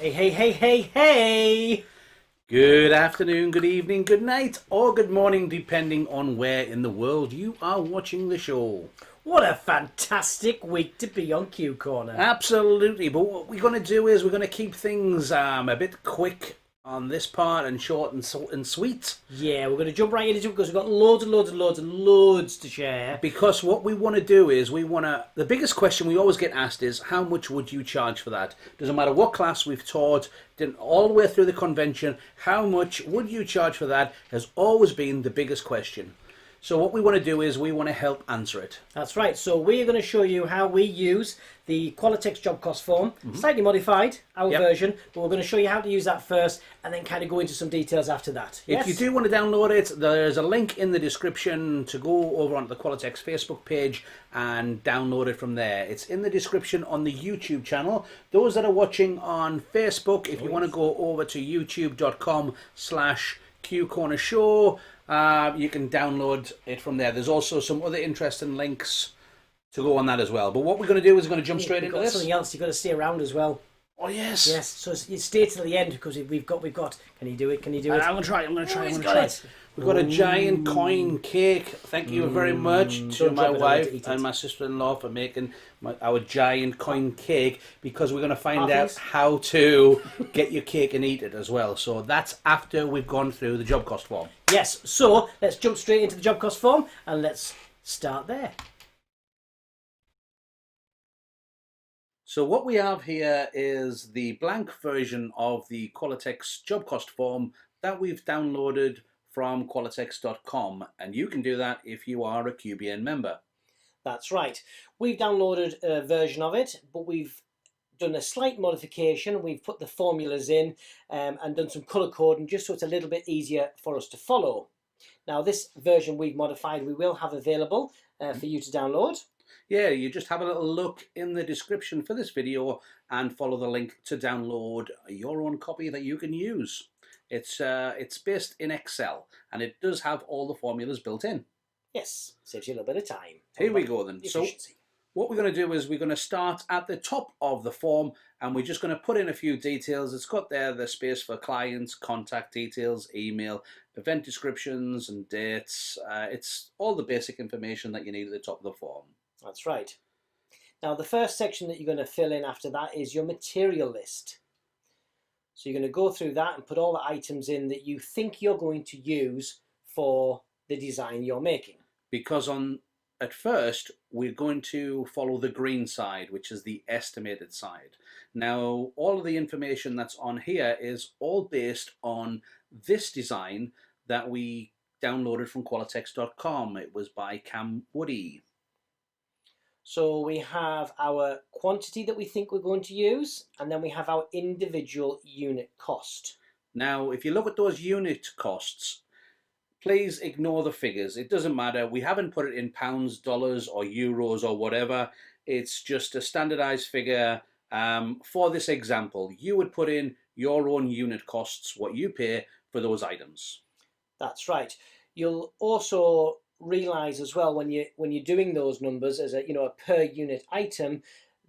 Hey, hey, hey, hey, hey! Good afternoon, good evening, good night, or good morning, depending on where in the world you are watching the show. What a fantastic week to be on Q Corner. Absolutely, but what we're going to do is we're going to keep things a bit quick on this part and short and sweet. Yeah, we're going to jump right into it because we've got loads to share. Because what we want to do is the biggest question we always get asked is how much would you charge for that? Doesn't matter what class we've taught, all the way through the convention, how much would you charge for that has always been the biggest question. So what we want to do is we want to help answer it. That's right. So we're going to show you how we use the Qualatex job cost form, slightly modified, our version, but we're going to show you how to use that first and then kind of go into some details after that. If you do want to download it, there's a link in the description to go over onto the Qualatex Facebook page and download it from there. It's in the description on the YouTube channel. Those that are watching on Facebook, if you want to go over to youtube.com/QCornerShow, you can download it from there. There's also some other interesting links to go on that as well. But what we're going to do is we're going to jump straight into this. Something else you've got to stay around as well. Oh yes. Yes. So you stay till the end because we've got. Can you do it? Can you do it? I'm going to try. I'm going to try. It. We've got a giant coin cake. Thank you very much to my wife and my sister-in-law for making our giant coin cake, because we're going to find out how to get your cake and eat it as well. So that's after we've gone through the job cost form. Yes, so let's jump straight into the job cost form and let's start there. So what we have here is the blank version of the Qualatex job cost form that we've downloaded from qualatex.com, and you can do that if you are a QBN member. That's right. We've downloaded a version of it, but we've done a slight modification. We've put the formulas in and done some colour coding just so it's a little bit easier for us to follow. Now this version we've modified we will have available for you to download. Yeah, you just have a little look in the description for this video and follow the link to download your own copy that you can use. It's based in Excel and it does have all the formulas built in. Yes, saves you a little bit of time. Here we go then. Efficiency. So what we're going to do is we're going to start at the top of the form and we're just going to put in a few details. It's got there the space for clients, contact details, email, event descriptions and dates. It's all the basic information that you need at the top of the form. That's right. Now the first section that you're going to fill in after that is your material list. So you're going to go through that and put all the items in that you think you're going to use for the design you're making. Because at first we're going to follow the green side, which is the estimated side. Now all of the information that's on here is all based on this design that we downloaded from Qualatex.com. It was by Cam Woody. So we have our quantity that we think we're going to use, and then we have our individual unit cost. Now, if you look at those unit costs, please ignore the figures. It doesn't matter. We haven't put it in pounds, dollars, or euros, or whatever. It's just a standardized figure. For this example, you would put in your own unit costs, what you pay for those items. That's right. You'll also realize as well when you're doing those numbers as a per unit item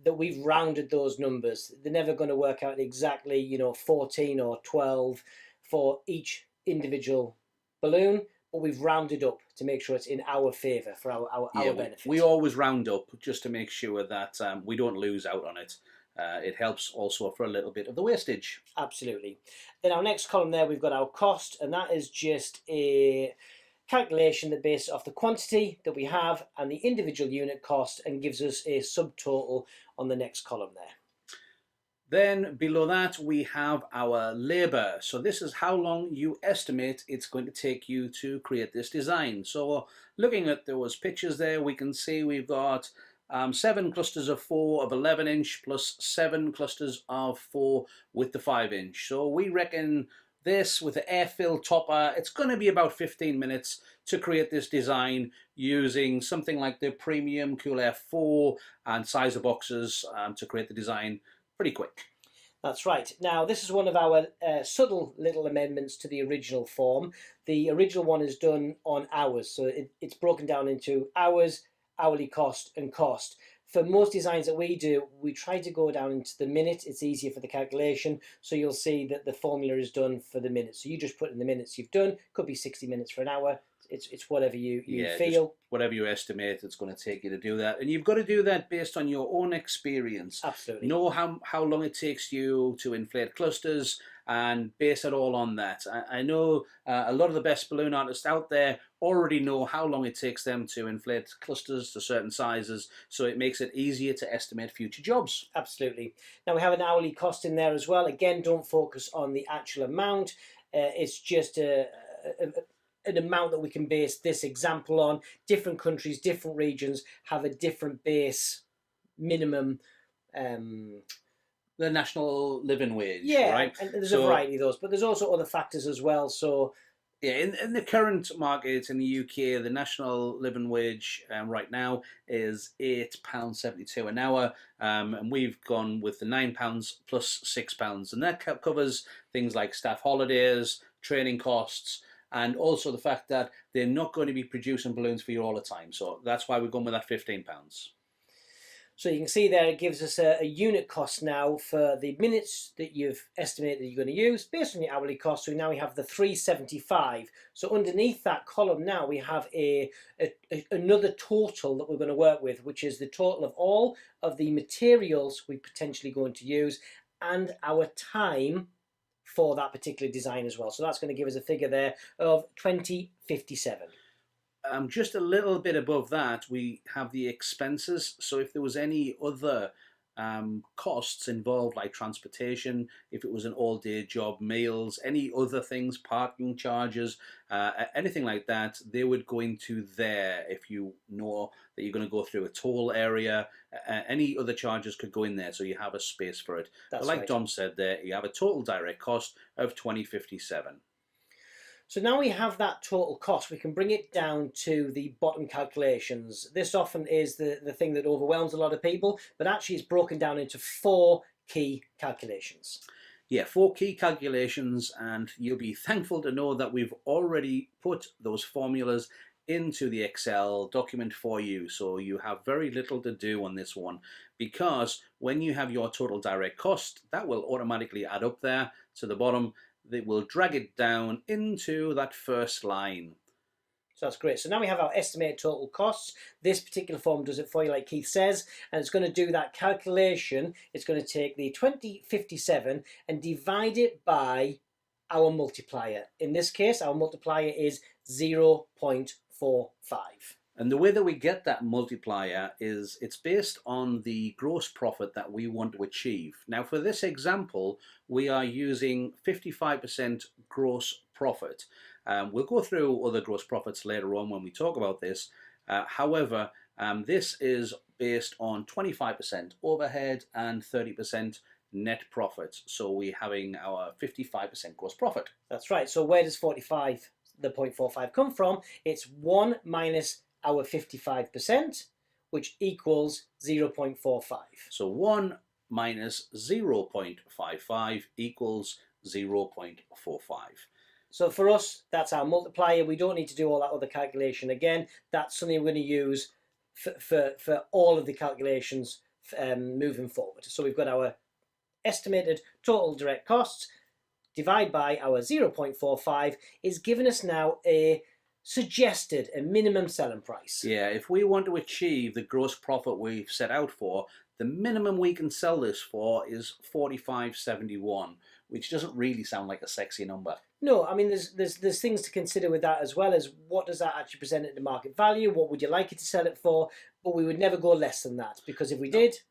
that we've rounded those numbers. They're never going to work out exactly 14 or 12 for each individual balloon, but we've rounded up to make sure it's in our favor for our benefit. We always round up just to make sure that we don't lose out on it. It helps also for a little bit of the wastage. Absolutely. Then our next column there, we've got our cost, and that is just a calculation that based off the quantity that we have and the individual unit cost, and gives us a subtotal on the next column there. Then below that we have our labor. So this is how long you estimate it's going to take you to create this design. So looking at those pictures there, we can see we've got 7 clusters of 4 of 11 inch plus 7 clusters of 4 with the 5 inch. So we reckon this with the air fill topper, it's going to be about 15 minutes to create this design using something like the premium Cool Air 4 and sizer boxes to create the design pretty quick. That's right. Now this is one of our subtle little amendments to the original form. The original one is done on hours, so it's broken down into hours, hourly cost and cost. for most designs that we do, we try to go down into the minute. It's easier for the calculation. So you'll see that the formula is done for the minute. So you just put in the minutes you've done. Could be 60 minutes for an hour. It's whatever you feel. Whatever you estimate it's going to take you to do that. And you've got to do that based on your own experience. Absolutely. Know how long it takes you to inflate clusters and base it all on that. I know a lot of the best balloon artists out there already know how long it takes them to inflate clusters to certain sizes, so it makes it easier to estimate future jobs. Absolutely. Now we have an hourly cost in there as well. Again, don't focus on the actual amount. It's just an amount that we can base this example on. Different countries, different regions have a different base minimum. The national living wage, yeah, right? And there's a variety of those, but there's also other factors as well. So yeah, in the current market in the UK, the national living wage right now is £8.72 an hour, and we've gone with the £9 plus £6, and that covers things like staff holidays, training costs, and also the fact that they're not going to be producing balloons for you all the time. So that's why we've gone with that £15. So you can see there it gives us a unit cost now for the minutes that you've estimated that you're going to use based on your hourly cost. So now we have the 375. So underneath that column now we have another total that we're going to work with, which is the total of all of the materials we're potentially going to use and our time for that particular design as well. So that's going to give us a figure there of 2057. Just a little bit above that, we have the expenses. So if there was any other costs involved, like transportation, if it was an all-day job, meals, any other things, parking charges, anything like that, they would go into there. If you know that you're going to go through a toll area, any other charges could go in there, so you have a space for it. But like Dom said there, you have a total direct cost of 2057. So now we have that total cost, we can bring it down to the bottom calculations. This often is the thing that overwhelms a lot of people, but actually it's broken down into 4 key calculations. Yeah, 4 key calculations, and you'll be thankful to know that we've already put those formulas into the Excel document for you, so you have very little to do on this one, because when you have your total direct cost, that will automatically add up there to the bottom. They will drag it down into that first line. So that's great. So now we have our estimated total costs. This particular form does it for you, like Keith says, and it's going to do that calculation. It's going to take the 2057 and divide it by our multiplier. In this case, our multiplier is 0.45. And the way that we get that multiplier is it's based on the gross profit that we want to achieve. Now for this example, we are using 55% gross profit. We'll go through other gross profits later on when we talk about this. However, this is based on 25% overhead and 30% net profit. So we're having our 55% gross profit. That's right. So where does 45, the 0.45 come from? It's 1 minus our 55%, which equals 0.45. So 1 minus 0.55 equals 0.45. So for us, that's our multiplier. We don't need to do all that other calculation again. That's something we're going to use for all of the calculations moving forward. So we've got our estimated total direct costs, divide by our 0.45 is giving us now a minimum selling price. Yeah, if we want to achieve the gross profit we've set out for, the minimum we can sell this for is $45.71, which doesn't really sound like a sexy number. No, I mean there's things to consider with that, as well as what does that actually present at the market value, what would you like it to sell it for, but we would never go less than that, because if we did,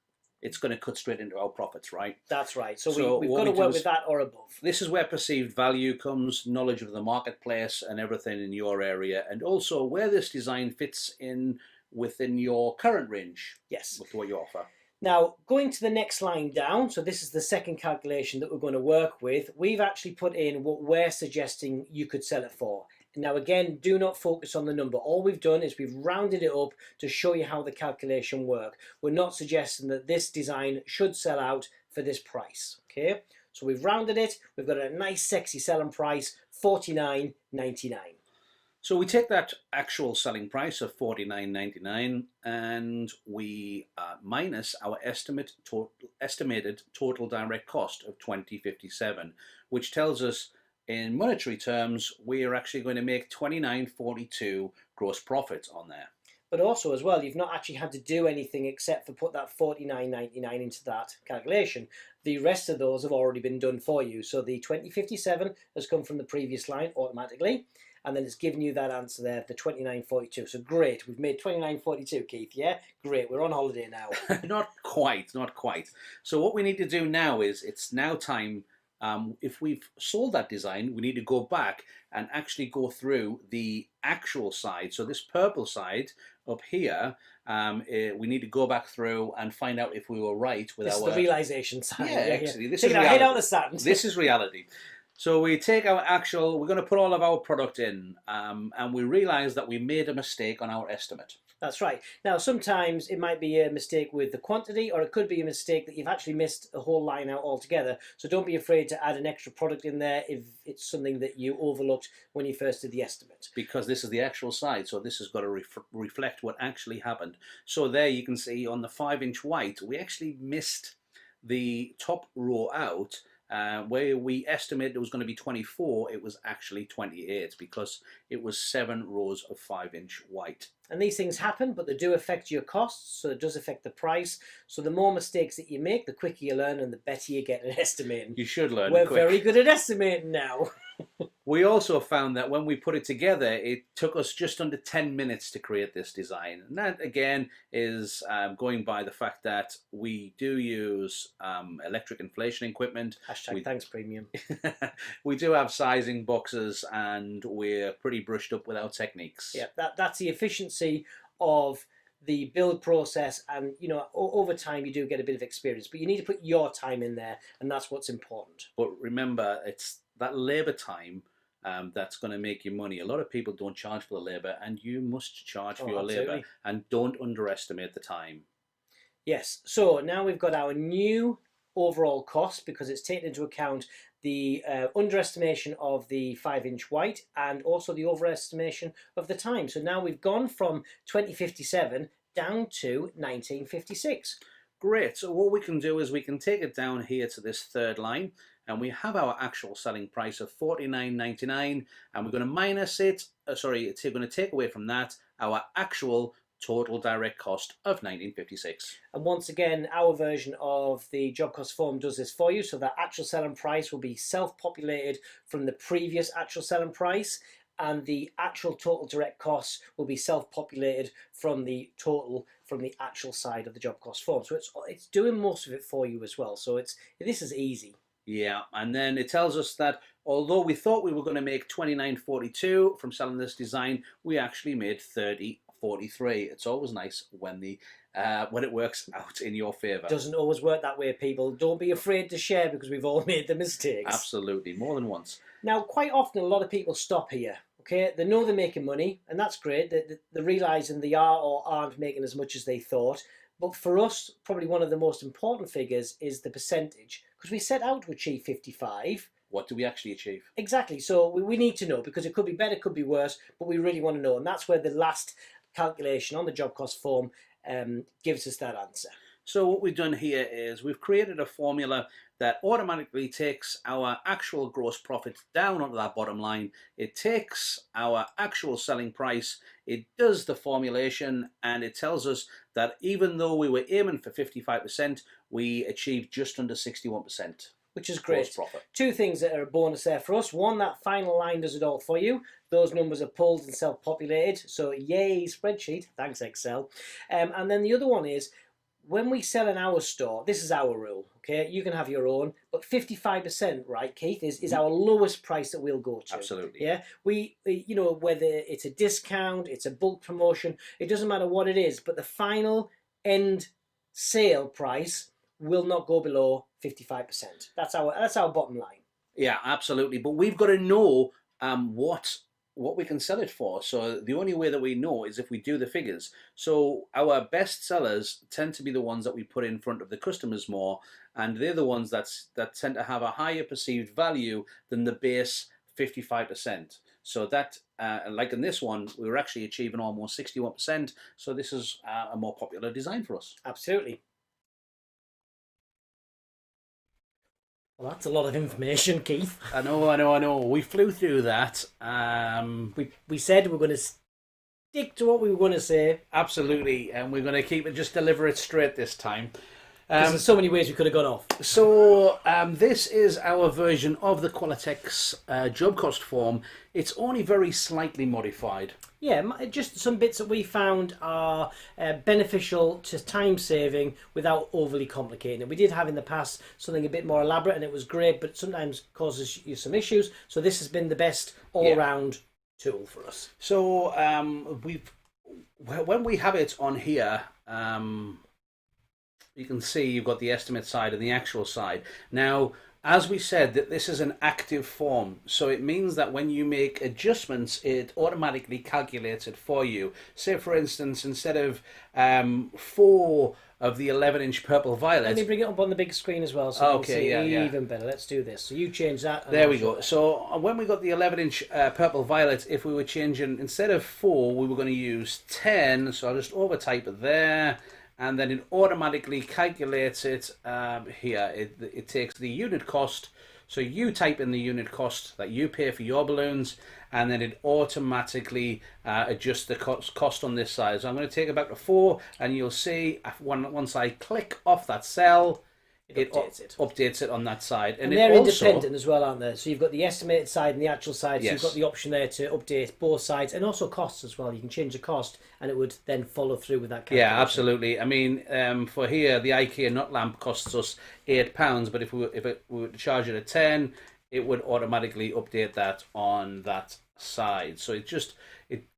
it's going to cut straight into our profits, right? That's right. So we've got to work with that or above. This is where perceived value comes, knowledge of the marketplace and everything in your area, and also where this design fits in within your current range. Yes. With what you offer. Now, going to the next line down, so this is the second calculation that we're going to work with, we've actually put in what we're suggesting you could sell it for. Now again, do not focus on the number. All we've done is we've rounded it up to show you how the calculation works. We're not suggesting that this design should sell out for this price. Okay, so we've rounded it. We've got a nice sexy selling price, $49.99. So we take that actual selling price of $49.99 and we minus our estimated total direct cost of $20.57, which tells us in monetary terms we are actually going to make $29.42 gross profit on there. But also as well, you've not actually had to do anything except for put that $49.99 into that calculation. The rest of those have already been done for you. So the $20.57 has come from the previous line automatically. And then it's giving you that answer there, the $29.42. So great, we've made $29.42, Keith. Yeah, great. We're on holiday now. Not quite. So what we need to do now is it's now time. If we've sold that design, we need to go back and actually go through the actual side. So this purple side up here, we need to go back through and find out if we were right with this our... is the realization side. Yeah, actually, this Take is our reality. head out of the sand. This is reality. So we take our actual, we're going to put all of our product in, and we realize that we made a mistake on our estimate. That's right. Now, sometimes it might be a mistake with the quantity, or it could be a mistake that you've actually missed a whole line out altogether. So don't be afraid to add an extra product in there if it's something that you overlooked when you first did the estimate. Because this is the actual side, so this has got to reflect what actually happened. So there you can see on the 5-inch white, we actually missed the top row out. Where we estimated it was going to be 24, it was actually 28 because it was 7 rows of 5-inch white. And these things happen, but they do affect your costs, so it does affect the price. So the more mistakes that you make, the quicker you learn and the better you get at estimating. You should learn We're quick. very good at estimating now. We also found that when we put it together, it took us just under 10 minutes to create this design. And that, again, is going by the fact that we do use electric inflation equipment. Hashtag thanks premium. We do have sizing boxes, and we're pretty brushed up with our techniques. Yeah, that's the efficiency of the build process, and you know, over time you do get a bit of experience, but you need to put your time in there, and that's what's important. But remember, it's that labor time that's going to make you money. A lot of people don't charge for the labor, and you must charge for your labor, and don't underestimate the time. Yes, so now we've got our new overall cost because it's taken into account the underestimation of the 5-inch white and also the overestimation of the time. So now we've gone from 2057 down to 1956. Great. So what we can do is we can take it down here to this third line, and we have our actual selling price of $49.99, and we're going to minus it. Sorry, it's going to take away from that our actual total direct cost of $19.56. And once again, our version of the job cost form does this for you, so that actual selling price will be self-populated from the previous actual selling price, and the actual total direct costs will be self-populated from the total from the actual side of the job cost form. So it's doing most of it for you as well. So this is easy. Yeah, and then it tells us that although we thought we were going to make $29.42 from selling this design, we actually made $30.43. It's always nice when it works out in your favor. Doesn't always work that way, people. Don't be afraid to share because we've all made the mistakes. Absolutely, more than once. Now, quite often a lot of people stop here. Okay, they know they're making money, and that's great. They're realizing they are or aren't making as much as they thought. But for us, probably one of the most important figures is the percentage, because we set out to achieve 55. What do we actually achieve? Exactly. So we need to know, because it could be better, could be worse, but we really want to know. And that's where the last calculation on the job cost form gives us that answer. So what we've done here is we've created a formula that automatically takes our actual gross profit down onto that bottom line. It takes our actual selling price, it does the formulation, and it tells us that even though we were aiming for 55%, we achieved just under 61%. Which is great. Profit. Two things that are a bonus there for us. One, that final line does it all for you. Those numbers are pulled and self-populated. So yay, spreadsheet. Thanks, Excel. And then the other one is, when we sell in our store, this is our rule, okay? You can have your own, but 55%, right, Keith, is our lowest price that we'll go to. Absolutely. Yeah, you know, whether it's a discount, it's a bulk promotion, it doesn't matter what it is, but the final end sale price will not go below 55%. That's our bottom line. Yeah, absolutely. But we've got to know what we can sell it for. So the only way that we know is if we do the figures. So our best sellers tend to be the ones that we put in front of the customers more, and they're the ones that tend to have a higher perceived value than the base 55%. So that, like in this one, we were actually achieving almost 61%. So this is a more popular design for us. Absolutely. Well, that's a lot of information, Keith. I know. We flew through that. We said we're going to stick to what we were going to say. Absolutely, and we're going to keep it, just deliver it straight this time. There's so many ways we could have gone off. So this is our version of the Qualatex job cost form. It's only very slightly modified. Yeah, just some bits that we found are beneficial to time saving without overly complicating it. We did have in the past something a bit more elaborate and it was great, but sometimes causes you some issues. So this has been the best all-round tool for us. So when we have it on here, you can see you've got the estimate side and the actual side. Now, as we said, that this is an active form, so it means that when you make adjustments, it automatically calculates it for you. Say, for instance, instead of 4 of the 11-inch purple violet... Let me bring it up on the big screen as well, so okay, you can see even better. Let's do this. So you change that. There we go. So when we got the 11-inch purple violet, if we were changing, instead of 4, we were going to use 10. So I'll just overtype it there. And then it automatically calculates it here. It takes the unit cost, so you type in the unit cost that you pay for your balloons, and then it automatically adjusts the cost on this side. So I'm going to take it back to 4, and you'll see once I click off that cell, it updates it on that side. And they're also independent as well, aren't they? So you've got the estimated side and the actual side. So yes. You've got the option there to update both sides, and also costs as well. You can change the cost and it would then follow through with that calculation. Yeah, absolutely. I mean, for here, the IKEA nut lamp costs us £8, but if we were to charge it at 10, it would automatically update that on that side. So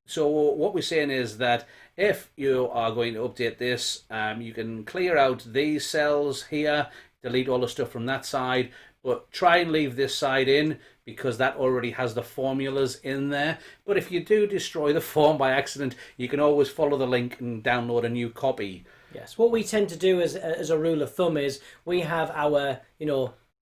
so what we're saying is that if you are going to update this, you can clear out these cells here, delete all the stuff from that side, but try and leave this side in because that already has the formulas in there. But if you do destroy the form by accident, you can always follow the link and download a new copy. Yes, what we tend to do as a rule of thumb is we have our,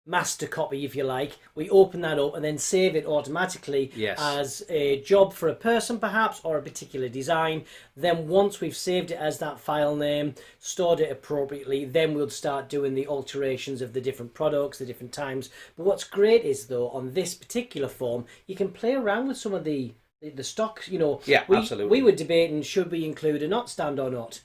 master copy, if you like. We open that up and then save it automatically as a job for a person perhaps, or a particular design. Then once we've saved it as that file name, stored it appropriately, then we'll start doing the alterations of the different products, the different times. But what's great is, though, on this particular form, you can play around with some of the stocks. Absolutely. We were debating, should we include a knot stand or not?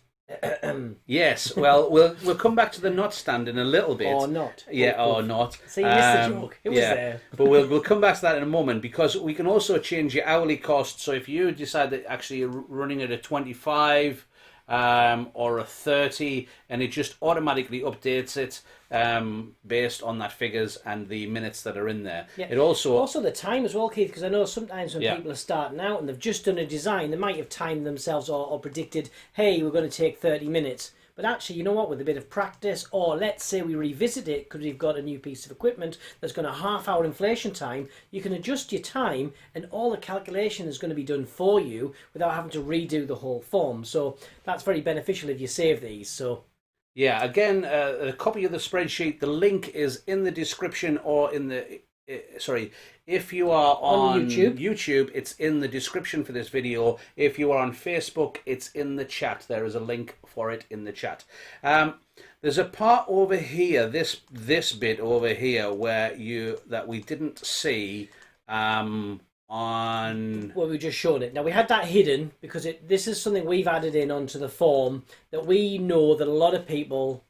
Yes, well, we'll come back to the knot stand in a little bit. Or not. Yeah, or not. So you missed the joke. It was there. But we'll come back to that in a moment, because we can also change your hourly cost. So if you decide that actually you're running at a 25 or a 30, and it just automatically updates it based on that figures and the minutes that are in there. Yeah. It also the time as well, Keith, because I know sometimes when people are starting out and they've just done a design, they might have timed themselves or predicted, hey, we're going to take 30 minutes. But actually, you know what, with a bit of practice, or let's say we revisit it because we've got a new piece of equipment that's got a half-hour inflation time, you can adjust your time and all the calculation is going to be done for you without having to redo the whole form. So that's very beneficial if you save these. So yeah, again, a copy of the spreadsheet, the link is in the description, or in the... if you are on YouTube, it's in the description for this video. If you are on Facebook, it's in the chat. There is a link for it in the chat. There's a part over here, this bit over here, where we didn't see on... Well, we just showed it. Now, we had that hidden because this is something we've added in onto the form that we know that a lot of people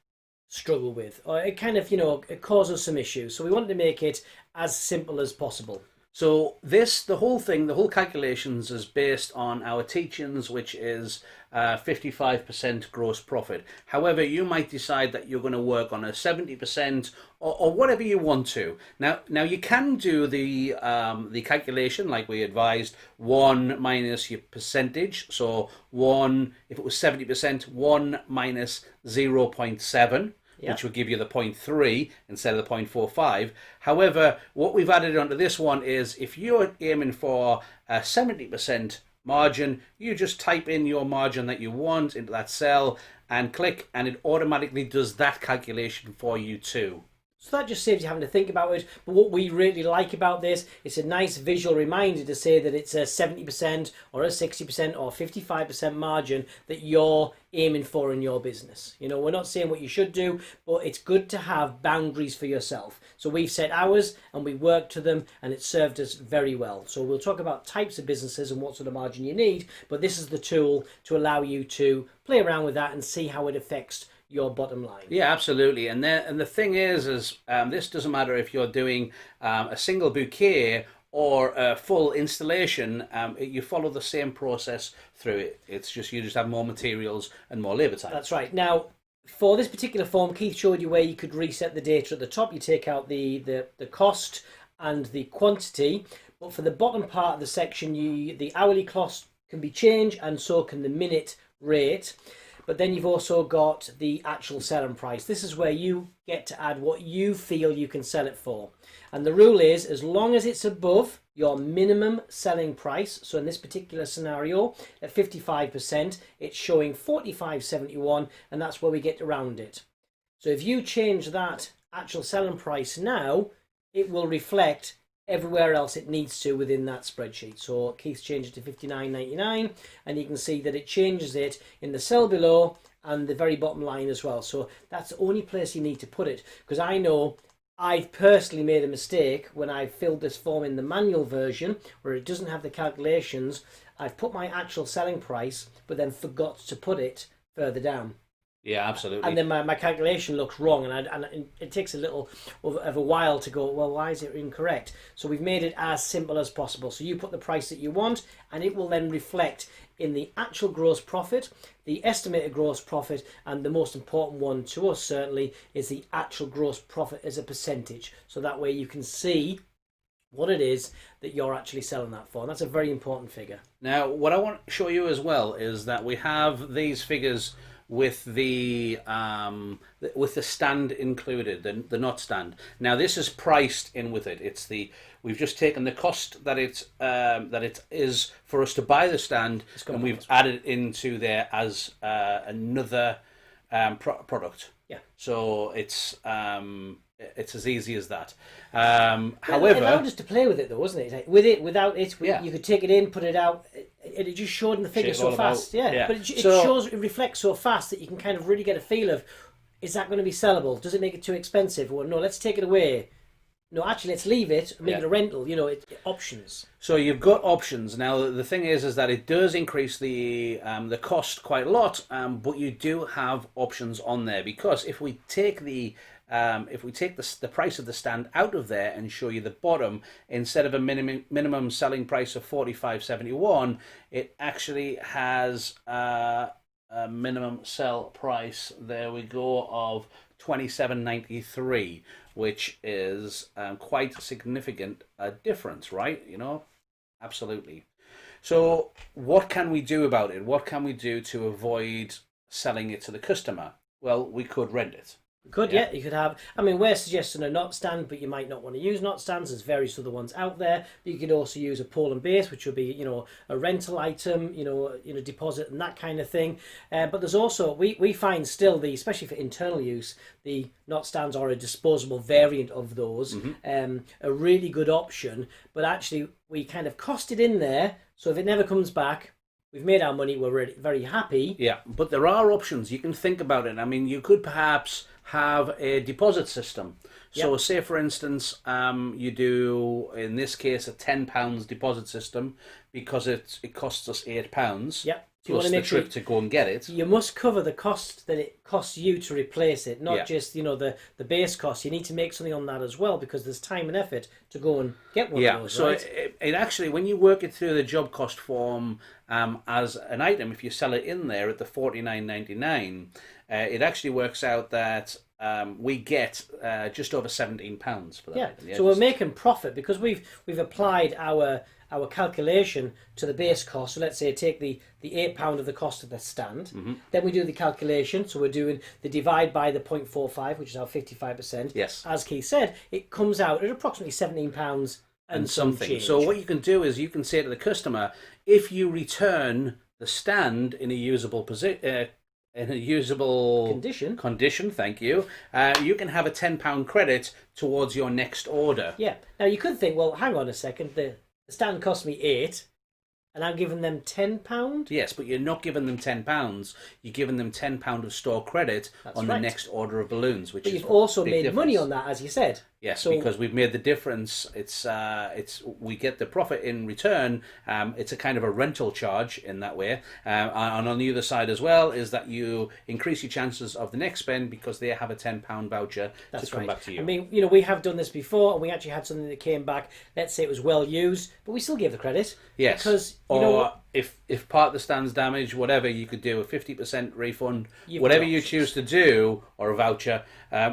struggle with, or it kind of, it causes some issues. So we wanted to make it as simple as possible. So the whole calculations is based on our teachings, which is 55% gross profit. However, you might decide that you're going to work on a 70% or whatever you want to. Now you can do the calculation like we advised, 1 minus your percentage. So 1, if it was 70%, 1 minus 0.7. Which will give you the 0.3 instead of the 0.45. However, what we've added onto this one is if you're aiming for a 70% margin, you just type in your margin that you want into that cell and click, and it automatically does that calculation for you too. So that just saves you having to think about it. But what we really like about this, it's a nice visual reminder to say that it's a 70% or a 60% or 55% margin that you're aiming for in your business. You know, we're not saying what you should do, but it's good to have boundaries for yourself. So we've set ours and we work to them, and it's served us very well. So we'll talk about types of businesses and what sort of margin you need, but this is the tool to allow you to play around with that and see how it affects your bottom line. Yeah, absolutely. And the thing is this doesn't matter if you're doing a single bouquet or a full installation. You follow the same process through it. It's just you just have more materials and more labor time. That's right. Now, for this particular form, Keith showed you where you could reset the data at the top. You take out the cost and the quantity, but for the bottom part of the section, the hourly cost can be changed, and so can the minute rate. But then you've also got the actual selling price. This is where you get to add what you feel you can sell it for. And the rule is, as long as it's above your minimum selling price, so in this particular scenario, at 55%, it's showing 45.71, and that's where we get to round it. So if you change that actual selling price now, it will reflect everywhere else it needs to within that spreadsheet. So Keith's changed it to 59.99, and you can see that it changes it in the cell below and the very bottom line as well. So that's the only place you need to put it, because I know I've personally made a mistake when I filled this form in the manual version where it doesn't have the calculations. I've put my actual selling price but then forgot to put it further down. Yeah, absolutely. And then my calculation looks wrong, and it takes a little of a while to go, well, why is it incorrect? So we've made it as simple as possible. So you put the price that you want, and it will then reflect in the actual gross profit, the estimated gross profit, and the most important one to us certainly is the actual gross profit as a percentage. So that way you can see what it is that you're actually selling that for. And that's a very important figure. Now, what I want to show you as well is that we have these figures with the stand included, the knot stand. Now this is priced in with it. We've just taken the cost that it is for us to buy the stand, and we've added it into there as another product. Yeah. So it's as easy as that. However, it allowed us to play with it though, wasn't it? Like, with it, without it, you could take it in, put it out. It just showed in the figure so fast. Yeah. But it reflects so fast that you can kind of really get a feel of, is that going to be sellable? Does it make it too expensive? Or no, let's take it away. No, actually, let's leave it and make it a rental. You know, options. So you've got options. Now, the thing is that it does increase the cost quite a lot, but you do have options on there, because if we take the price of the stand out of there and show you the bottom, instead of a minimum selling price of 45.71, it actually has a minimum sell price, there we go, of 27.93, which is quite a significant difference, right? You know, absolutely. So what can we do about it? What can we do to avoid selling it to the customer? Well, we could rent it. Could, yeah. You could have, I mean, we're suggesting a knot stand, but you might not want to use knot stands. There's various other ones out there. But you could also use a pole and base, which would be, you know, a rental item, you know, deposit and that kind of thing. But there's also, we find still, especially for internal use, the knot stands are a disposable variant of those. A really good option, but actually we kind of cost it in there. So if it never comes back, we've made our money, we're really, very happy. Yeah, but there are options. You can think about it. I mean, you could perhaps have a deposit system. So say, for instance, you do, in this case, a £10 deposit system, because it costs us £8. Yep. Plus the trip to go and get it. You must cover the cost that it costs you to replace it, not just, you know, the base cost. You need to make something on that as well, because there's time and effort to go and get one of those. So right? it actually, when you work it through the job cost form as an item, if you sell it in there at the $49.99, it actually works out that we get just over £17 for that item. So we're making profit because we've applied our calculation to the base cost. So let's say take the £8 of the cost of the stand. Then we do the calculation. So we're doing the divide by the 0.45, which is our 55%. Yes. As Keith said, it comes out at approximately £17 and something. Change. So what you can do is you can say to the customer, if you return the stand in a usable in a usable condition, thank you, you can have a £10 credit towards your next order. Yeah. Now you could think, well, hang on a second, the stand cost me £8, and I'm giving them £10. Yes, but you're not giving them £10. You're giving them £10 of store credit the next order of balloons, which but is you've also made difference. money on that, as you said. Yes, so, because we've made the difference. It's we get the profit in return. It's a kind of a rental charge in that way. And on the other side as well is that you increase your chances of the next spend because they have a £10 voucher to come back to you. I mean, you know, we have done this before, and we actually had something that came back. Let's say it was well used, but we still gave the credit. Yes, because you know what? If part of the stand's damaged, whatever, you could do a 50% refund, whatever you choose to do, or a voucher,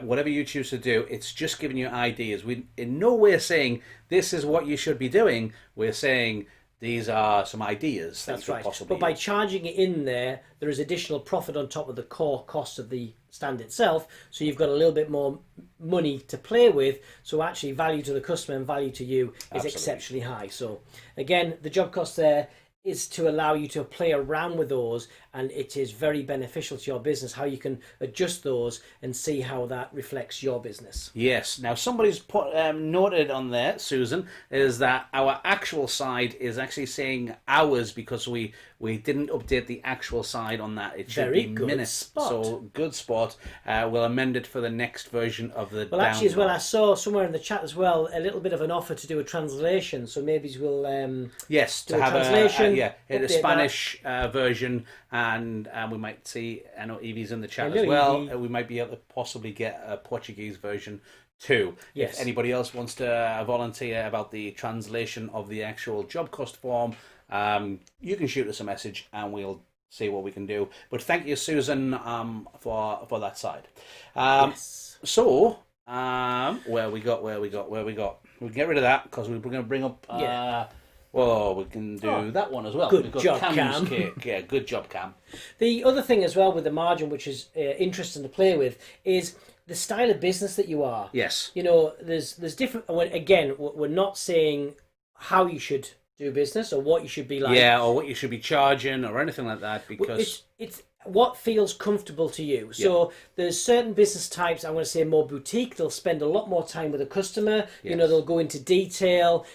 whatever you choose to do. It's just giving you ideas. We in no way saying this is what you should be doing. We're saying these are some ideas. That's right. But by charging it in there, there is additional profit on top of the core cost of the stand itself. So you've got a little bit more money to play with. So actually value to the customer and value to you is exceptionally high. So again, the job cost there is to allow you to play around with those, and it is very beneficial to your business how you can adjust those and see how that reflects your business. Yes. Now somebody's put noted on there, Susan, is that our actual side is actually saying hours because we didn't update the actual side on that. It should be minutes. Spot. So good spot. We'll amend it for the next version of the well actually as well, I saw somewhere in the chat as well a little bit of an offer to do a translation, so maybe we'll yes, do to have a translation, a Spanish version, and we might see, I know Evie's in the chat as well. We might be able to possibly get a Portuguese version too. Yes. If anybody else wants to volunteer about the translation of the actual job cost form, you can shoot us a message and we'll see what we can do. But thank you, Susan, for that side. Yes. So where we got we can get rid of that because we're going to bring up well, we can do that one as well. Good job, Cam. Yeah, good job, Cam. The other thing as well with the margin, which is interesting to play with, is the style of business that you are. Yes. You know, there's different. Again, we're not saying how you should do business or what you should be like. Yeah, or what you should be charging or anything like that, because it's what feels comfortable to you. So there's certain business types, I'm going to say more boutique, they'll spend a lot more time with a customer. Yes. You know, they'll go into detail,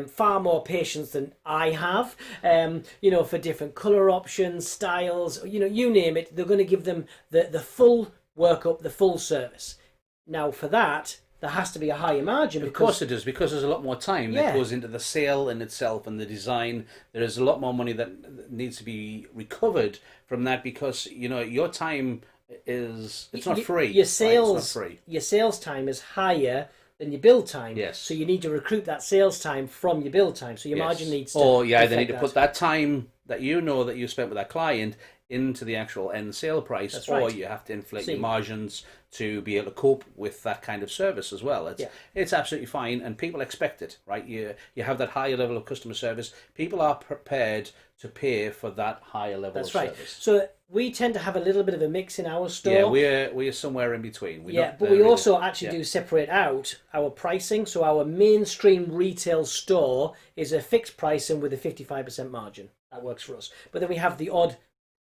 far more patience than I have, you know, for different colour options, styles, you know, you name it, they're going to give them the full workup, the full service. Now for that, there has to be a higher margin. Of course it does, because there's a lot more time that goes into the sale in itself and the design. There is a lot more money that needs to be recovered from that, because, you know, your time is, it's not free. Your sales, right? It's not free. Your sales time is higher than your build time. Yes. So you need to recruit that sales time from your build time. So your margin needs to. Or they need to put that time that you know that you spent with that client into the actual end sale price. That's right. Or you have to inflate your margins to be able to cope with that kind of service as well. It's absolutely fine, and people expect it, right? You have that higher level of customer service. People are prepared to pay for that higher level of service. That's right. So we tend to have a little bit of a mix in our store. Yeah, we're somewhere in between. But we also actually do separate out our pricing. So our mainstream retail store is a fixed pricing with a 55% margin. That works for us. But then we have the odd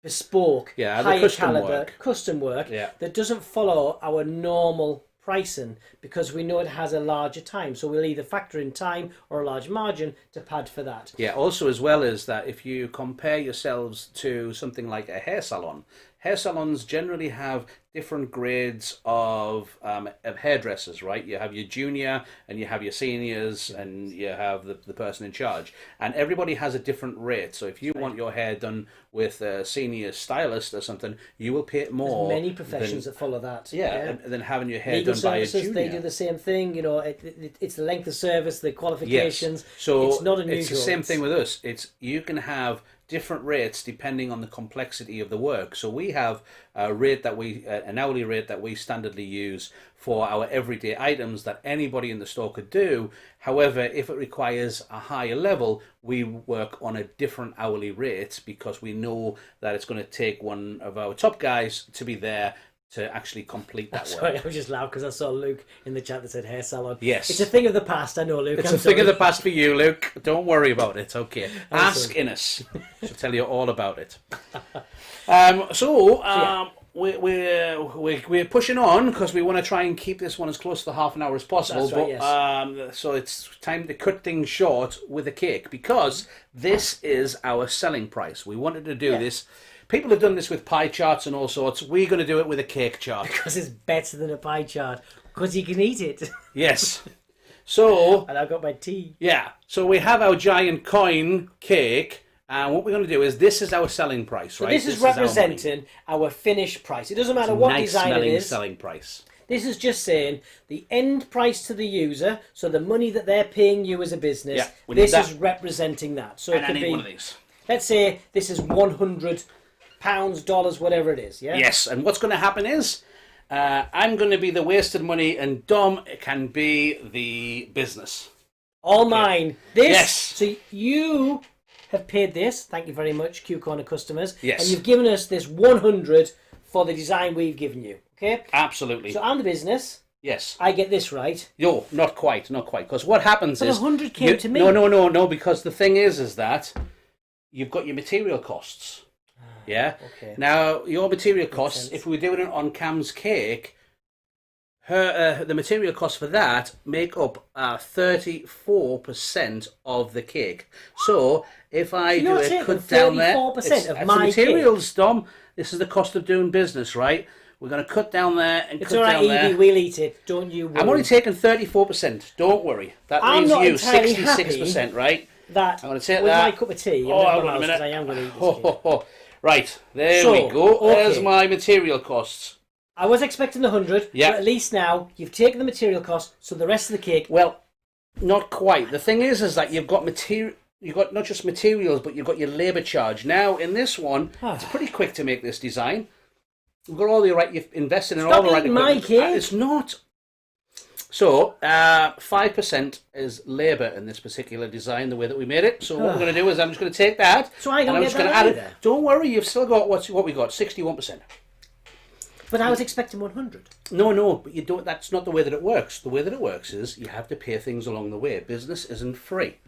bespoke, higher caliber custom work that doesn't follow our normal pricing, because we know it has a larger time. So we'll either factor in time or a large margin to pad for that. Yeah, also as well as that, if you compare yourselves to something like a hair salon, hair salons generally have different grades of hairdressers, right? You have your junior and you have your seniors and you have the person in charge. And everybody has a different rate. So if you want your hair done with a senior stylist or something, you will pay more. There's many professions that follow that. Than having your hair Legal done by a services, junior. they do the same thing. You know, it's the length of service, the qualifications. Yes. So it's not unusual. It's the same thing with us. You can have different rates depending on the complexity of the work. So we have a rate that an hourly rate that we standardly use for our everyday items that anybody in the store could do. However, if it requires a higher level, we work on a different hourly rate, because we know that it's going to take one of our top guys to be there to actually complete that work. Sorry, I was just loud because I saw Luke in the chat that said hair salon. Yes. It's a thing of the past, I know, Luke. It's I'm a thing of sorry. the past for you, Luke. Don't worry about it. Okay. Ask sorry. Innes. She'll tell you all about it. We're pushing on because we want to try and keep this one as close to the half an hour as possible. That's right, yes. So it's time to cut things short with a cake because this is our selling price. We wanted to do this. People have done this with pie charts and all sorts. We're going to do it with a cake chart. Because it's better than a pie chart. Because you can eat it. Yes. So... And I've got my tea. Yeah. So we have our giant coin cake. And what we're going to do is, this is our selling price, right? So this is representing our finished price. It doesn't matter what design it is. Selling price. This is just saying the end price to the user, so the money that they're paying you as a business, this is representing that. So it could be, one of these. Let's say this is £100, dollars, whatever it is, yeah? Yes, and what's going to happen is, I'm going to be the wasted money and Dom can be the business. All mine. This, yes. So you have paid this, thank you very much, Q Corner customers. Yes. And you've given us this 100 for the design we've given you, okay? Absolutely. So I'm the business. Yes. I get this right. No, not quite. Because what happens is... But 100 came to me. No, because the thing is that you've got your material costs. Yeah. Okay. Now, your material costs, if we were doing it on Cam's cake, the material costs for that make up 34% of the cake. So, if I do a cut down there... 34% of my the materials, cake. Dom, this is the cost of doing business, right? We're going to cut down there and it's cut all right, down there. Evie, we'll eat it. Don't you worry. I'm only taking 34%. Don't worry. That I'm leaves not you entirely 66%, right? That I'm going to take with that. my cup of tea. Hold on a minute. I am going to eat this cake. Right, there we go. Okay. There's my material costs. I was expecting 100, Yeah. but at least now you've taken the material cost, so the rest of the cake... Well, not quite. The thing is that you've got material... You've got not just materials, but you've got your labour charge. Now, in this one, it's pretty quick to make this design. You've got all the right... You've invested in all the right equipment. my cake. It's not. So, 5% is labour in this particular design, the way that we made it. So what we're going to do is I'm just going to take that. So I don't and I'm get just going to that add either. it. Don't worry, you've still got what we got, 61%. But I was expecting 100. No, but you don't. That's not the way that it works. The way that it works is you have to pay things along the way. Business isn't free.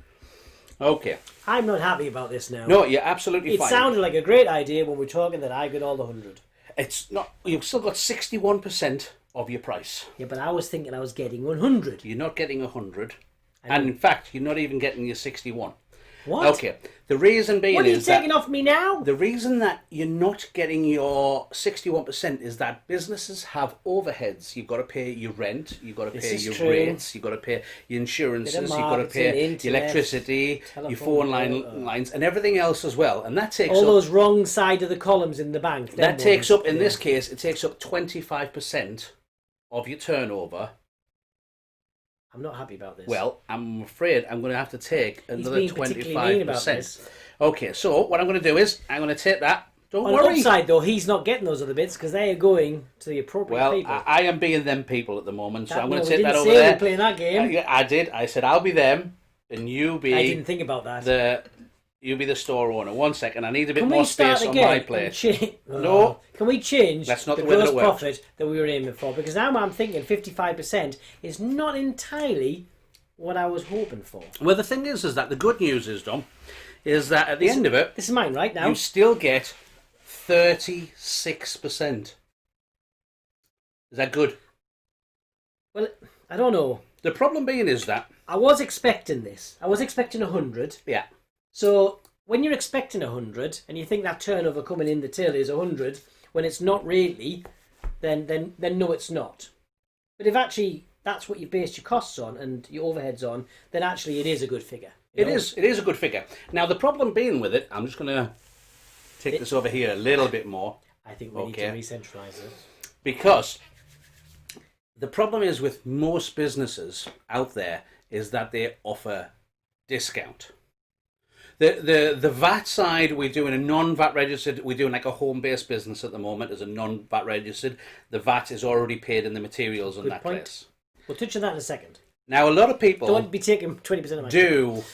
Okay. I'm not happy about this now. No, you're absolutely fine. It sounded like a great idea when we're talking that I got all the 100. It's not. You've still got 61% of your price. Yeah, but I was thinking I was getting 100. You're not getting 100, and in fact, you're not even getting your 61. What? Okay. The reason being What are you is that taking off me now? the reason that you're not getting your 61% is that businesses have overheads. You've got to pay your rent, you've got to pay your rates, you've got to pay your insurances, you've got to pay your electricity, your phone lines, and everything else as well. And that takes all up, those wrong side of the columns in the bank. that takes up, in this case, it takes up 25% of your turnover. I'm not happy about this. Well, I'm afraid I'm going to have to take another 25%. Okay, so what I'm going to do is I'm going to take that. Don't worry. On the upside, though, he's not getting those other bits because they are going to the appropriate people. Well, I am being them people at the moment, so I'm going to take we that didn't over say there. we're playing that game. I did. I said I'll be them, and you be. I didn't think about that. You be the store owner. 1 second, I need a bit more space on my plate. No. Can we change That's not the the way that gross it works. profit that we were aiming for? Because now I'm thinking 55% is not entirely what I was hoping for. Well, the thing is that the good news is, Dom, is that at the end of it, this is mine right now. you still get 36%. Is that good? Well, I don't know. The problem being is that I was expecting this. I was expecting 100. Yeah. So when you're expecting 100 and you think that turnover coming in the till is 100, when it's not really, then no, it's not. But if actually that's what you based your costs on and your overheads on, then actually it is a good figure. It is a good figure. Now the problem being with it, I'm just going to take this over here a little bit more. I think we need to re-centralise it. Because the problem is with most businesses out there is that they offer discount. The VAT side, we're doing a non-VAT registered, we're doing like a home-based business at the moment as a non-VAT registered. The VAT is already paid in the materials in that place. We'll touch on that in a second. Now, a lot of people don't be taking 20% of my do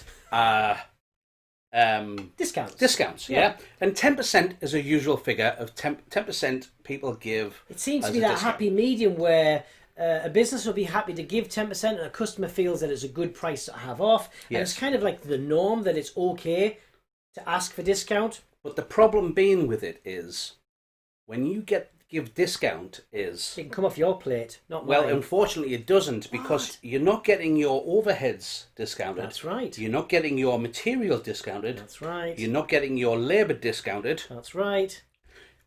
discounts. Discounts, yeah. And 10% is a usual figure of 10% people give. It seems to as be a that discount. happy medium where a business will be happy to give 10% and a customer feels that it's a good price to have off. And Yes. it's kind of like the norm that it's okay to ask for discount. But the problem being with it is when you give discount is, It can come off your plate, not well, mine. unfortunately it doesn't, because What? you're not getting your overheads discounted. That's right. You're not getting your material discounted. That's right. You're not getting your labour discounted. That's right.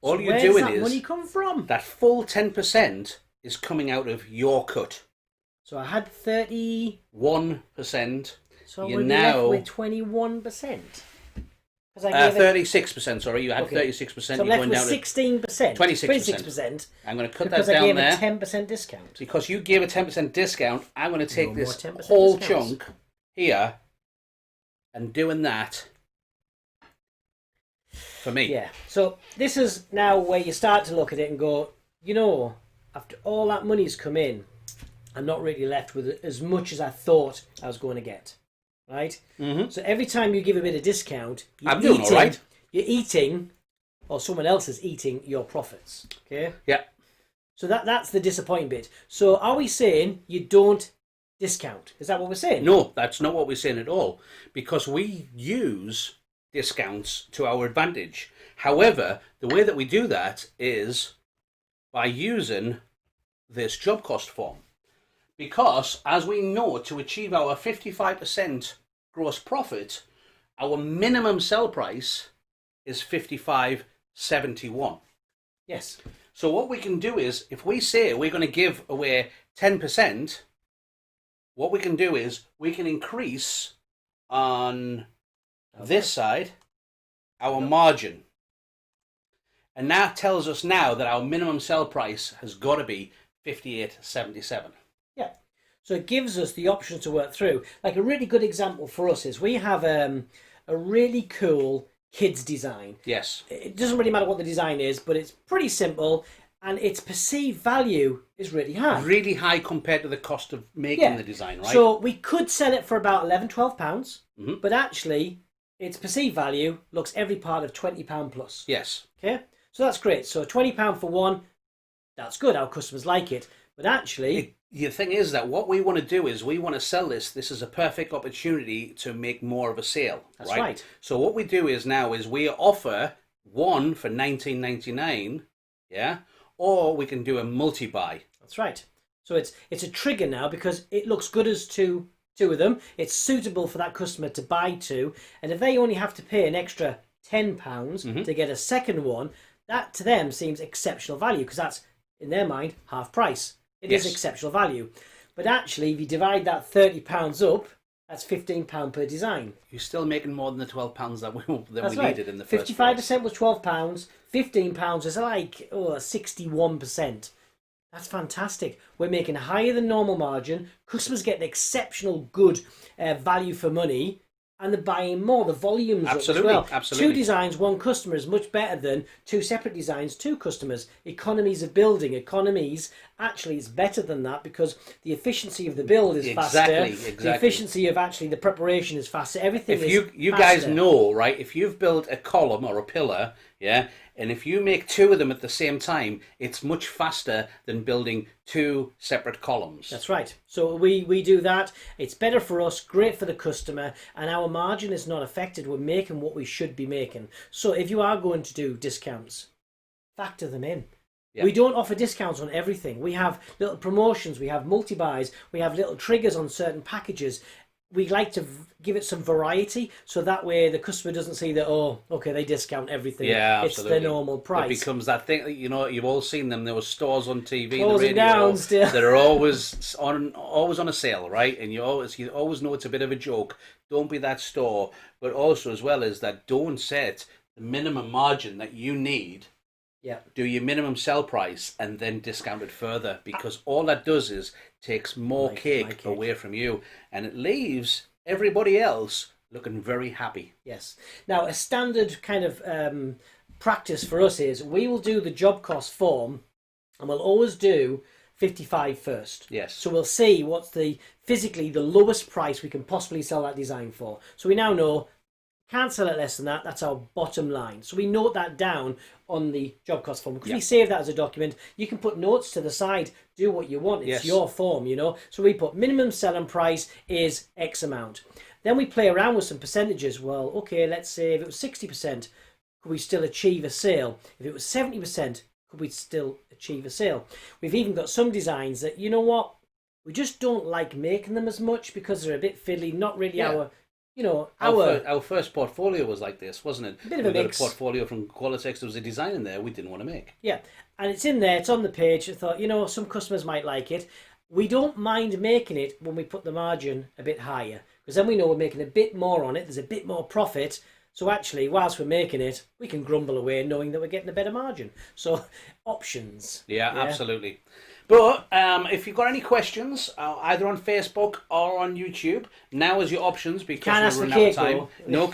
All So you're where doing does that is money come from? that full 10% is coming out of your cut. So I had 30. 1%. So You're we're now left with 21%. Because I gave 36%. Sorry, you had Okay. 36%. So I'm You're left going with down 16%. 26%. 26%. I'm going to cut Because that I down gave there. a 10% discount. Because you gave a 10% discount, I'm going to take No this more 10% whole discounts. chunk here and doing that for me. Yeah. So this is now where you start to look at it and go, you know, after all that money's come in, I'm not really left with as much as I thought I was going to get. Right? Mm-hmm. So every time you give a bit of discount, I'm doing all right. You're eating, or someone else is eating your profits. Okay? Yeah. So that's the disappointing bit. So are we saying you don't discount? Is that what we're saying? No, that's not what we're saying at all, because we use discounts to our advantage. However, the way that we do that is by using this job cost form. Because, as we know, to achieve our 55% gross profit, our minimum sell price is 55.71. Yes. So what we can do is, if we say we're going to give away 10%, what we can do is we can increase on this side our margin. And that tells us now that our minimum sell price has got to be 58.77. Yeah. So it gives us the option to work through. Like a really good example for us is we have a really cool kids design. Yes. It doesn't really matter what the design is, but it's pretty simple and its perceived value is really high. Really high compared to the cost of making the design, right? So we could sell it for about £11-12, Mhm. but actually its perceived value looks every part of £20 plus. Yes. Okay, so that's great. So £20 for one, that's good. Our customers like it. But actually, The thing is that what we want to do is we want to sell this. This is a perfect opportunity to make more of a sale. That's right. So what we do is now is we offer one for $19.99, yeah, or we can do a multi-buy. that's right. So it's a trigger now because it looks good as two of them. It's suitable for that customer to buy two, and if they only have to pay an extra £10 to get a second one, that to them seems exceptional value because that's in their mind half price. It is exceptional value. But actually, if you divide that £30 up, that's £15 per design. You're still making more than the £12 that we That's right. needed in the first 55% place. was £12. £15 is like 61%. That's fantastic. We're making higher than normal margin. Customers get an exceptional good value for money, and they're buying more. The volume's up as well. Absolutely. Two designs, one customer is much better than two separate designs, two customers. Economies of building. Economies, actually, it's better than that because the efficiency of the build is faster. Exactly. The efficiency of actually the preparation is faster. Everything is You faster. guys know, right? If you've built a column or a pillar, yeah, and if you make two of them at the same time, it's much faster than building two separate columns. That's right. So we do that. It's better for us, great for the customer, and our margin is not affected. We're making what we should be making. So if you are going to do discounts, factor them in. Yeah. We don't offer discounts on everything. We have little promotions, we have multi-buys, we have little triggers on certain packages. We like to give it some variety so that way the customer doesn't see that, oh, okay, they discount everything. Yeah, it's absolutely. the normal price. It becomes that thing, you know, you've all seen them. There were stores on TV Closing and the radio down still. that are always on a sale, right? And you always know it's a bit of a joke. Don't be that store. But also as well as that, don't set the minimum margin that you need. Yeah. Do your minimum sell price and then discount it further, because all that does is takes more cake away from you, and it leaves everybody else looking very happy. Yes. Now, a standard kind of practice for us is we will do the job cost form and we'll always do 55 first. Yes. So we'll see what's physically the lowest price we can possibly sell that design for. So we now know Can't sell it less than that. That's our bottom line. So we note that down on the job cost form. Because we save that as a document, you can put notes to the side, do what you want. It's your form, you know. So we put minimum selling price is X amount. Then we play around with some percentages. Well, okay, let's say if it was 60%, could we still achieve a sale? If it was 70%, could we still achieve a sale? We've even got some designs that, you know what, we just don't like making them as much because they're a bit fiddly, not really our... You know, our first portfolio was like this, wasn't it? A bit of a mix. Got a portfolio from Qualatex. There was a design in there we didn't want to make. Yeah, and it's in there. It's on the page. I thought, you know, some customers might like it. We don't mind making it when we put the margin a bit higher, because then we know we're making a bit more on it. There's a bit more profit. So actually, whilst we're making it, we can grumble away knowing that we're getting a better margin. So options. Yeah, absolutely. But if you've got any questions, either on Facebook or on YouTube, now is your options because we're running out of time. No,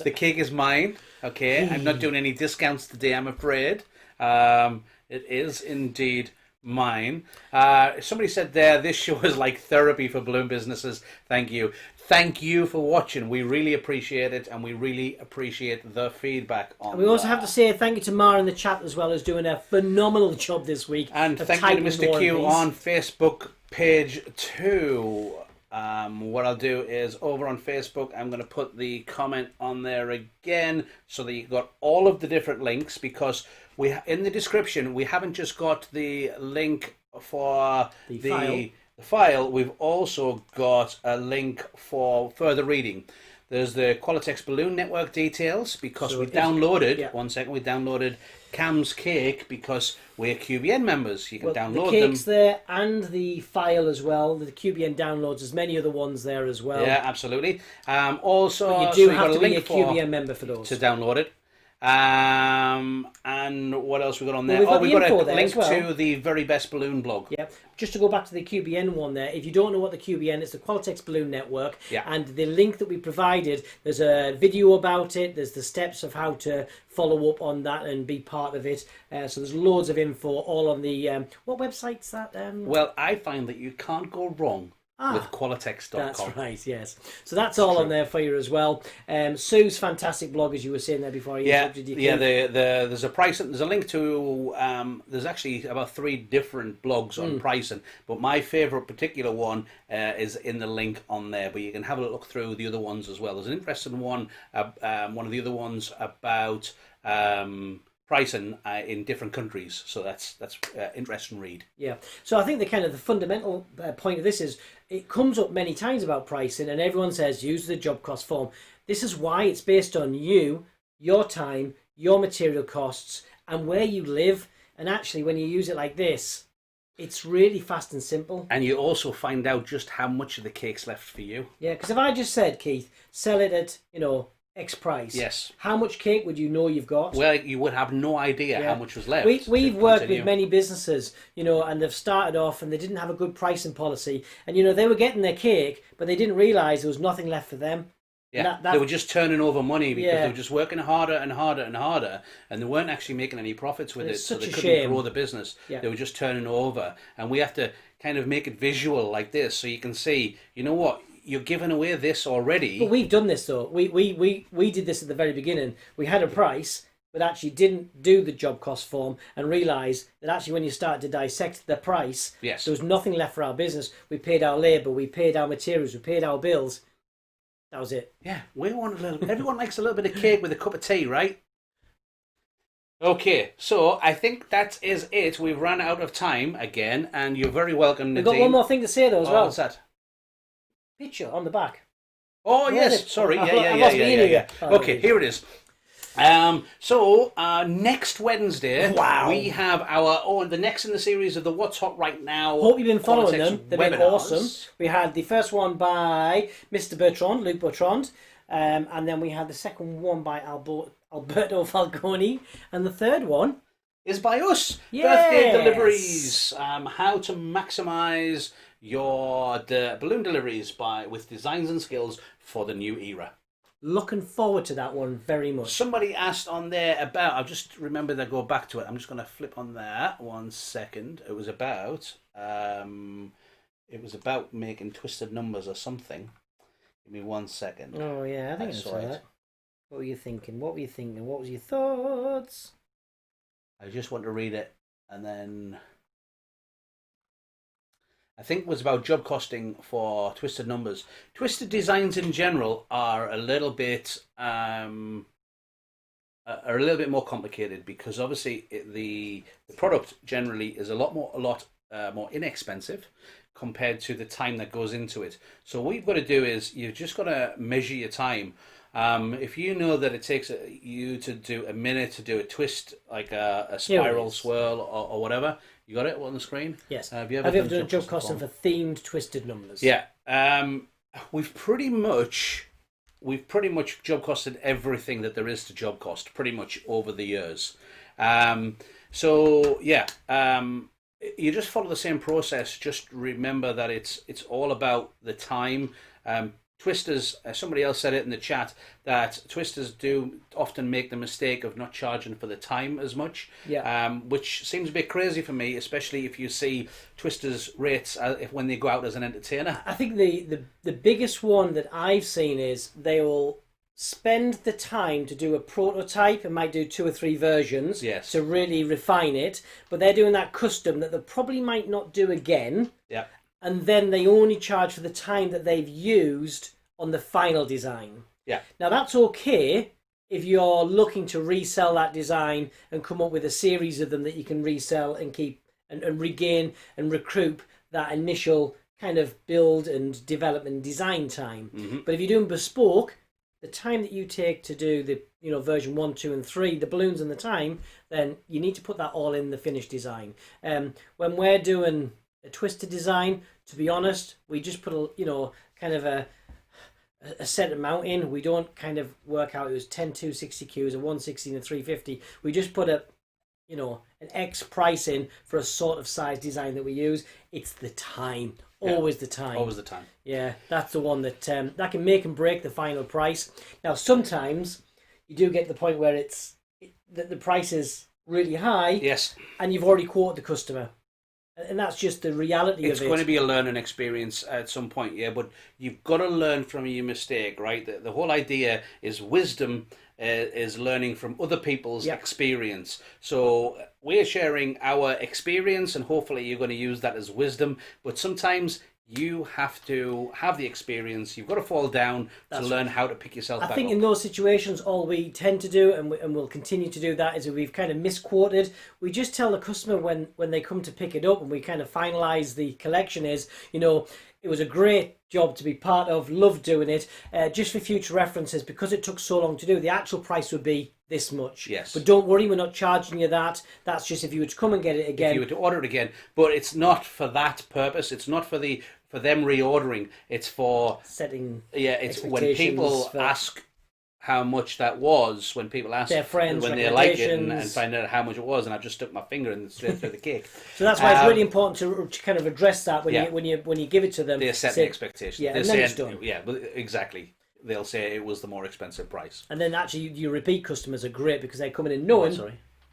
the cake is mine. Okay, I'm not doing any discounts today, I'm afraid. It is indeed mine. Somebody said there, this show is like therapy for balloon businesses. Thank you. Thank you for watching. We really appreciate it, and we really appreciate the feedback on and we also have to say thank you to Mara in the chat as well, who's doing a phenomenal job this week. And thank you to Mr. Q on Facebook page 2. What I'll do is over on Facebook, I'm going to put the comment on there again so that you've got all of the different links, because we in the description we haven't just got the link for the file, we've also got a link for further reading. There's the Qualatex Balloon Network details, because we downloaded, one second, we downloaded Cam's cake because we're QBN members. You can download them. The cake's there and the file as well. The QBN downloads, there's many other ones there as well. Yeah, absolutely. Also, but you do have to be a QBN member for those. To download it. And what else we got on there? We've got a link to the Very Best Balloon blog. Yeah, just to go back to the QBN one there, if you don't know what the QBN is, the Qualatex Balloon Network, and the link that we provided, there's a video about it, there's the steps of how to follow up on that and be part of it, so there's loads of info all on the, what website's that? Well, I find that you can't go wrong with Qualatex.com. That's right, yes. So that's all on there for you as well. Sue's fantastic blog, as you were saying there before. There's a price. There's a link to. There's actually about 3 different blogs on pricing, but my favourite particular one is in the link on there. But you can have a look through the other ones as well. There's an interesting one. One of the other ones about pricing in different countries, so that's interesting read. Yeah, so I think the fundamental point of this is it comes up many times about pricing, and everyone says use the job cost form. This is why it's based on you, your time, your material costs, and where you live. And actually, when you use it like this, it's really fast and simple. And you also find out just how much of the cake's left for you. Yeah, because if I just said, Keith, sell it at X price. Yes. How much cake would you know you've got? Well, you would have no idea how much was left. We've worked with many businesses, and they've started off and they didn't have a good pricing policy. And, they were getting their cake, but they didn't realise there was nothing left for them. Yeah, they were just turning over money because they were just working harder and harder and harder, and they weren't actually making any profits with it, so they couldn't grow the business. Yeah. They were just turning over. And we have to kind of make it visual like this so you can see, you know what, you're giving away this already. But we've done this though. We did this at the very beginning. We had a price, but actually didn't do the job cost form and realised that actually when you start to dissect the price, there was nothing left for our business. We paid our labour, we paid our materials, we paid our bills. That was it. Yeah, we want a little. Everyone likes a little bit of cake with a cup of tea, right? Okay, so I think that is it. We've run out of time again, and you're very welcome, Nadine. We've got one more thing to say though as well. What's that? Picture on the back. Oh, yes. Sorry. Yeah. Okay, here it is. So next Wednesday, we have the next in the series of the What's Hot Right Now. Hope you've been following them. They've been webinars. Awesome. We had the first one by Mr. Bertrand, Luc Bertrand, and then we had the second one by Alberto Falcone, and the third one is by us. Birthday deliveries. How to maximise your balloon deliveries with designs and skills for the new era. Looking forward to that one very much. Somebody asked on there about, I'll just remember to go back to it. I'm just going to flip on that 1 second. It was about making twisted numbers or something. Give me 1 second. Oh yeah, I think I saw that. What were you thinking? What was your thoughts? I just want to read it, and then I think it was about job costing for twisted numbers. Twisted designs in general are a little bit more complicated because obviously the product generally is a lot more inexpensive compared to the time that goes into it. So what you've got to do is you've just got to measure your time. If you know that it takes you to do a minute to do a twist, like a spiral swirl or whatever, you got it on the screen? Yes. Have you ever done a job costing for themed twisted numbers? Yeah. We've pretty much job costed everything that there is to job cost pretty much over the years. So yeah, you just follow the same process. Just remember that it's all about the time. Twisters, somebody else said it in the chat, that twisters do often make the mistake of not charging for the time as much, which seems a bit crazy for me, especially if you see twisters' rates when they go out as an entertainer. I think the biggest one that I've seen is they will spend the time to do a prototype and might do 2 or 3 versions to really refine it, but they're doing that custom that they probably might not do again. Yeah. And then they only charge for the time that they've used on the final design. Yeah. Now that's okay if you're looking to resell that design and come up with a series of them that you can resell and keep and regain and recoup that initial kind of build and development design time. Mm-hmm. But if you're doing bespoke, the time that you take to do the version 1, 2, and 3, the balloons and the time, then you need to put that all in the finished design. When we're doing a twisted design, to be honest, we just put a set amount in. We don't kind of work out it was 10 260Qs, a 160 and a 350. We just put an X price in for a sort of size design that we use. It's the time. Always the time. Always the time. Yeah, that's the one that that can make and break the final price. Now, sometimes you do get to the point where the price is really high. Yes. And you've already quoted the customer. And that's just the reality of it. It's going to be a learning experience at some point, yeah, but you've got to learn from your mistake, right? The whole idea is wisdom is learning from other people's experience. So we're sharing our experience, and hopefully you're going to use that as wisdom, but sometimes you have to have the experience. You've got to fall down to learn how to pick yourself back up. I think in those situations, all we tend to do, and we'll continue to do that, is if we've kind of misquoted, we just tell the customer when they come to pick it up and we kind of finalise the collection is, it was a great job to be part of, loved doing it. Just for future references, because it took so long to do, the actual price would be this much. Yes. But don't worry, we're not charging you that. That's just if you were to come and get it again. If you were to order it again. But it's not for that purpose. It's not for them reordering. It's for setting. Yeah, it's when people ask how much that was, when people ask their friends, when they like it and find out how much it was, and I just stuck my finger in straight through the cake. So that's why it's really important to kind of address that when you give it to them. They set the expectation. Yeah, and then it's done. Yeah, exactly. They'll say it was the more expensive price. And then actually your repeat customers are great because they're coming in knowing...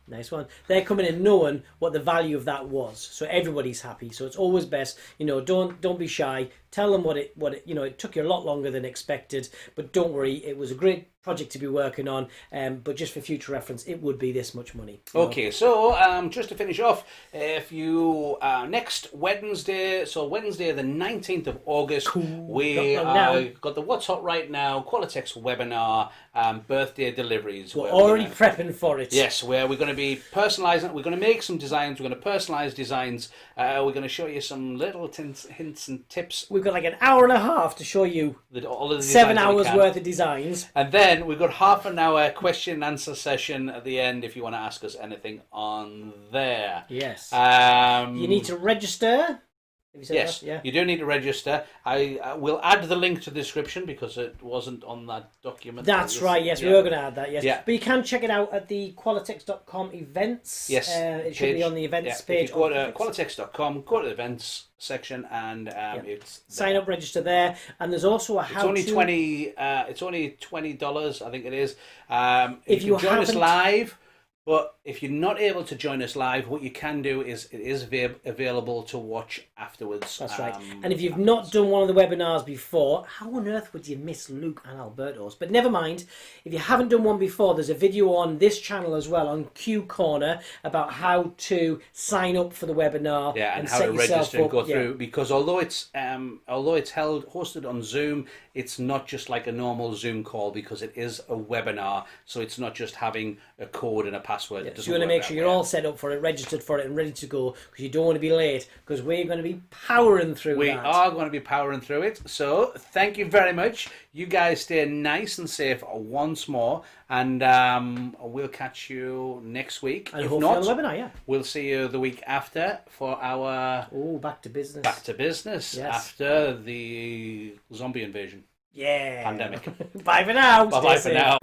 Nice one. They're coming in knowing what the value of that was, so everybody's happy. So it's always best, don't be shy. Tell them what it it took you a lot longer than expected, but don't worry, it was a great project to be working on. But just for future reference, it would be this much money. Okay, so just to finish off, if you next Wednesday, so Wednesday the 19th of August, we got the What's Hot Right Now Qualatex Webinar, birthday deliveries. We're already prepping for it. Yes, where we're going to be personalising. We're going to make some designs. We're going to personalise designs. We're going to show you some little hints and tips. We've got like an hour and a half to show you all of the 7 hours worth of designs. And then we've got half an hour question and answer session at the end if you want to ask us anything on there. Yes. You need to register. Yes, you do need to register. I will add the link to the description because it wasn't on that document. That's right, yes, we were going to add that, yes. Yeah. But you can check it out at the Qualatex.com events. Yes. It should be on the events page. If you go to Qualatex.com, go to the events section and it's sign up, register there, and there's also a how it's only $20, I think it is. If you join us live, But if you're not able to join us live, what you can do is it is available to watch afterwards. That's right. And if you've not done one of the webinars before, how on earth would you miss Luke and Alberto's? But never mind. If you haven't done one before, there's a video on this channel as well, on Q Corner, about how to sign up for the webinar. Yeah, and how to register and go through. Because although it's hosted on Zoom, it's not just like a normal Zoom call, because it is a webinar. So it's not just having a code and a password. So you want to make sure you're all set up for it, registered for it, and ready to go, because you don't want to be late, because we're going to be powering through We are going to be powering through it. So thank you very much. You guys stay nice and safe once more, and we'll catch you next week. And if hopefully not, on the webinar, we'll see you the week after for our back to business. Back to business, yes. After the zombie invasion. Yeah. Pandemic. Bye for now. Bye for now.